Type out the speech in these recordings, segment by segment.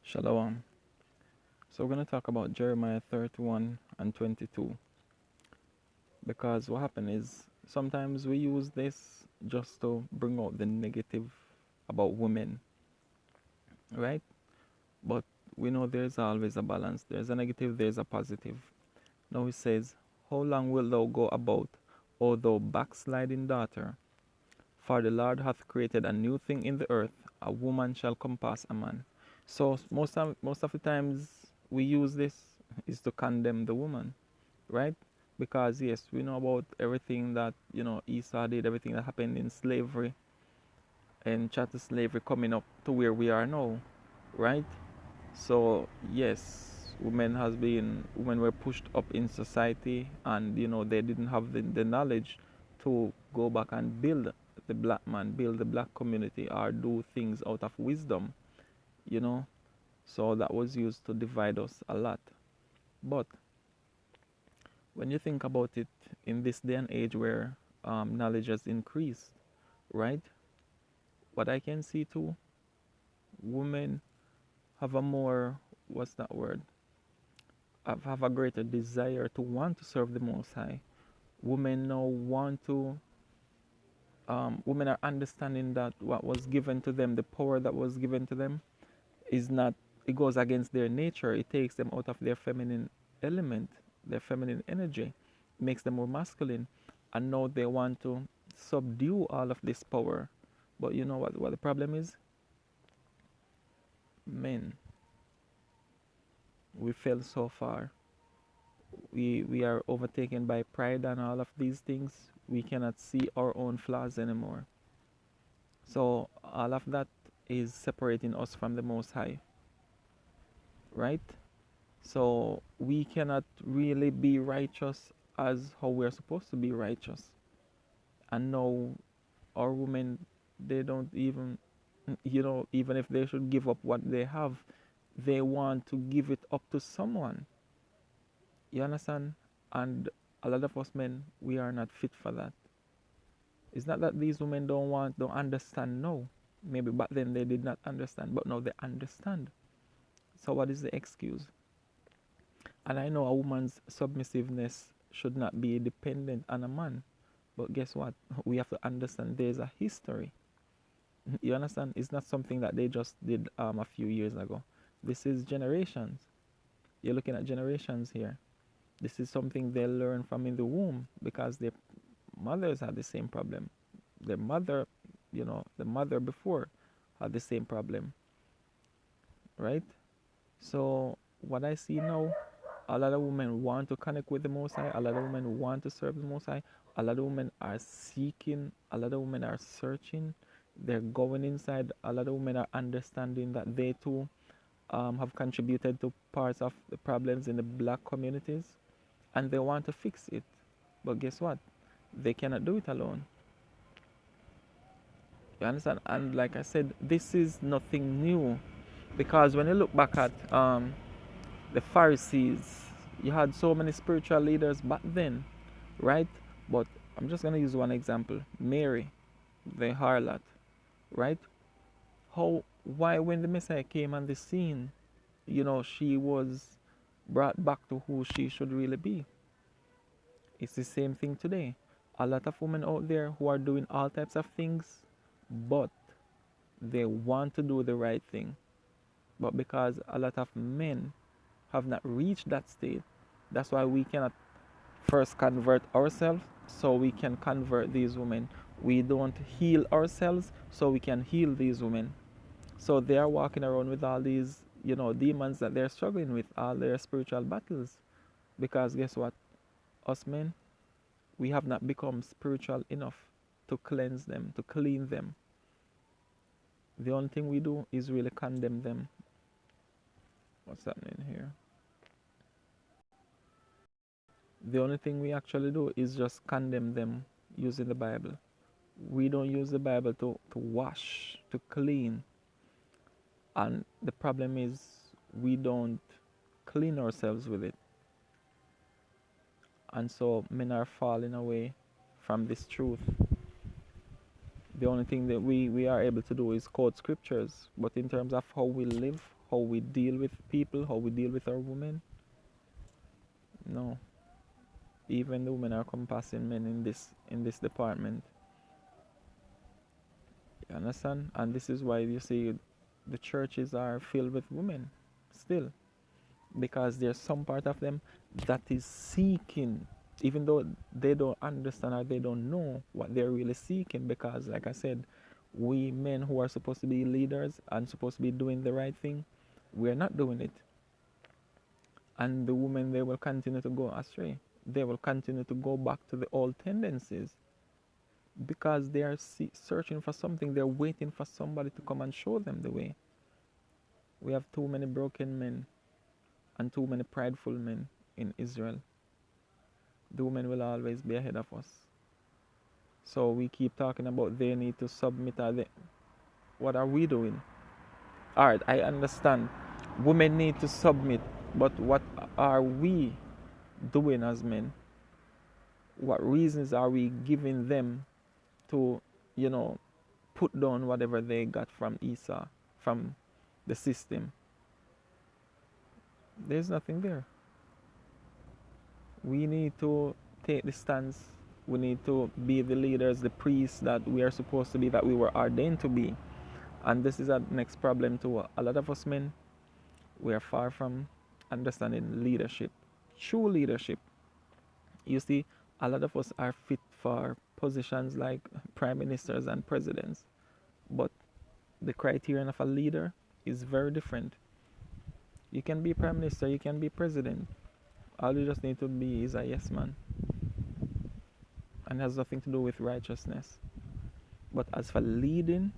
Shalom. So we're going to talk about Jeremiah 31 and 22 because what happened is sometimes we use this just to bring out the negative about women, right? But we know there's always a balance. There's a negative, there's a positive. Now it says, how long wilt thou go about, O thou backsliding daughter? For the Lord hath created a new thing in the earth, a woman shall compass a man. So most of the times we use this is to condemn the woman, right? Because yes, we know about everything that Esau did, everything that happened in slavery and chattel slavery coming up to where we are now, right? So yes, women were pushed up in society, and they didn't have the knowledge to go back and build the black man, build the black community, or do things out of wisdom, you know. So that was used to divide us a lot. But when you think about it, in this day and age where knowledge has increased, right? What I can see too, women have a more, what's that word? Have a greater desire to want to serve the Most High. Women now want to, women are understanding that what was given to them, the power that was given to them, is not, it goes against their nature. It takes them out of their feminine element, their feminine energy, makes them more masculine. And now they want to subdue all of this power. But you know what the problem is? Men, we fell so far. We are overtaken by pride and all of these things. We cannot see our own flaws anymore. So all of that is separating us from the Most High, right? So we cannot really be righteous as how we're supposed to be righteous. And now our women, they don't even, even if they should give up what they have, they want to give it up to someone. You understand? And a lot of us men, we are not fit for that. It's not that these women don't understand. No, maybe back then they did not understand, but now they understand. So what is the excuse? And I know a woman's submissiveness should not be dependent on a man, but guess what? We have to understand there's a history. You understand? It's not something that they just did a few years ago. This is generations. You're looking at generations here. This is something they learn from in the womb because their mothers had the same problem. Their mother, the mother before had the same problem, right? So what I see now, a lot of women want to connect with the Most High. A lot of women want to serve the Most High. A lot of women are seeking. A lot of women are searching. They're going inside. A lot of women are understanding that they too have contributed to parts of the problems in the black communities, and they want to fix it. But guess what? They cannot do it alone. You understand? And like I said, this is nothing new, because when you look back at the Pharisees, you had so many spiritual leaders back then, right? But I'm just gonna use one example: Mary, the harlot, right? Why when the Messiah came on the scene, she was brought back to who she should really be. It's the same thing today. A lot of women out there who are doing all types of things, but they want to do the right thing. But because a lot of men have not reached that state, that's why we cannot first convert ourselves so we can convert these women. We don't heal ourselves so we can heal these women. So they are walking around with all these, demons that they're struggling with, all their spiritual battles. Because guess what? Us men, we have not become spiritual enough to cleanse them, to clean them. The only thing we do is really condemn them. What's happening here? The only thing we actually do is just condemn them using the Bible. We don't use the Bible to wash, to clean. And the problem is we don't clean ourselves with it. And so men are falling away from this truth. The only thing that we are able to do is quote scriptures. But in terms of how we live, how we deal with people, how we deal with our women. No, even the women are compassing men in this department. You understand? And this is why you see the churches are filled with women still, because there's some part of them that is seeking, even though they don't understand or they don't know what they're really seeking. Because, like I said, we men who are supposed to be leaders and supposed to be doing the right thing, we're not doing it. And the women, they will continue to go astray. They will continue to go back to the old tendencies because they are searching for something. They're waiting for somebody to come and show them the way. We have too many broken men and too many prideful men in Israel. The women will always be ahead of us. So we keep talking about they need to submit. What are we doing? All right, I understand. Women need to submit, but what are we doing as men? What reasons are we giving them to, you know, put down whatever they got from Esau, from the system? There's nothing there. We need to take the stance. We need to be the leaders, the priests that we are supposed to be, that we were ordained to be. And this is a next problem to a lot of us men. We are far from understanding leadership, true leadership. You see, a lot of us are fit for positions like prime ministers and presidents, but the criterion of a leader is very different. You can be prime minister, you can be president. All you just need to be is a yes man, and has nothing to do with righteousness. But as for leading,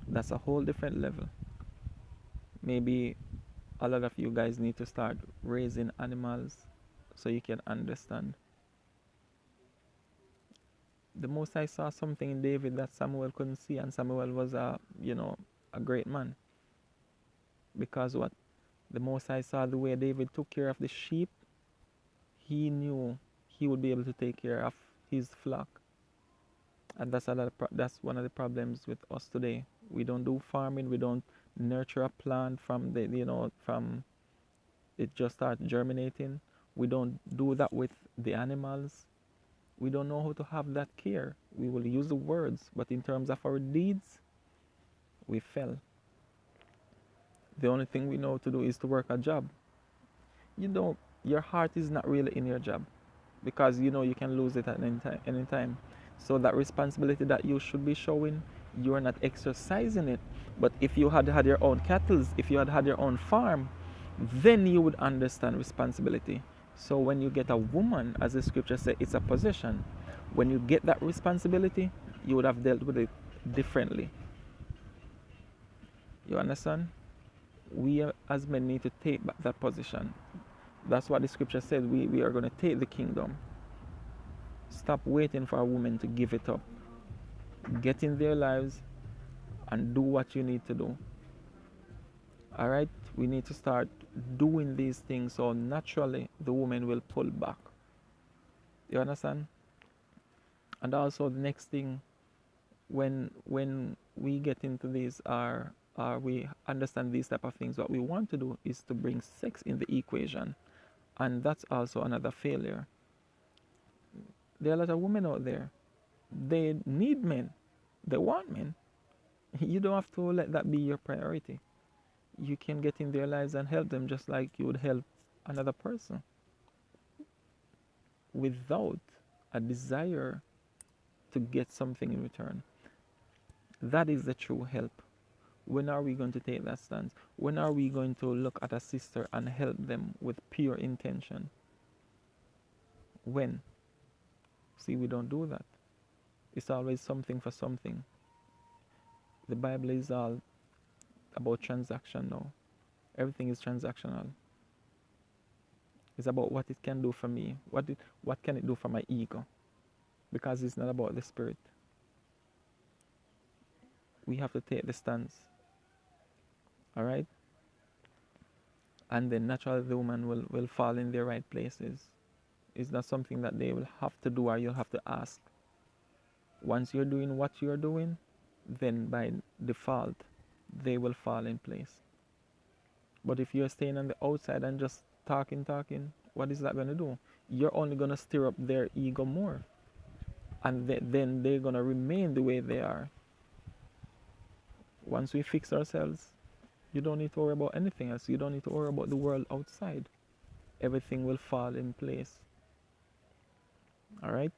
that's a whole different level. Maybe a lot of you guys need to start raising animals so you can understand. The Most High saw something in David that Samuel couldn't see, and Samuel was a great man. Because what? The Most High saw the way David took care of the sheep. He knew he would be able to take care of his flock. And that's one of the problems with us today. We don't do farming. We don't nurture a plant from from it just starts germinating. We don't do that with the animals. We don't know how to have that care. We will use the words, but in terms of our deeds, we fell. The only thing we know to do is to work a job. Your heart is not really in your job, because you can lose it at any time. So that responsibility that you should be showing, you are not exercising it. But if you had had your own cattle, if you had had your own farm, then you would understand responsibility. So when you get a woman, as the scripture says, it's a possession. When you get that responsibility, you would have dealt with it differently. You understand? We as men need to take back that position. That's what the scripture says. We are going to take the kingdom. Stop waiting for a woman to give it up. Get in their lives and do what you need to do. All right? We need to start doing these things so naturally the woman will pull back. You understand? And also the next thing, when we get into these we understand these type of things, what we want to do is to bring sex in the equation. And that's also another failure. There are a lot of women out there. They need men. They want men. You don't have to let that be your priority. You can get in their lives and help them just like you would help another person, without a desire to get something in return. That is the true help. When are we going to take that stance? When are we going to look at a sister and help them with pure intention? When? See, we don't do that. It's always something for something. The Bible is all about transaction now. Everything is transactional. It's about what it can do for me. What can it do for my ego? Because it's not about the spirit. We have to take the stance. All right? And then naturally the woman will fall in their right places. It's not something that they will have to do or you'll have to ask. Once you're doing what you're doing, then by default, they will fall in place. But if you're staying on the outside and just talking, what is that going to do? You're only going to stir up their ego more. And then they're going to remain the way they are. Once we fix ourselves, you don't need to worry about anything else. You don't need to worry about the world outside. Everything will fall in place. All right?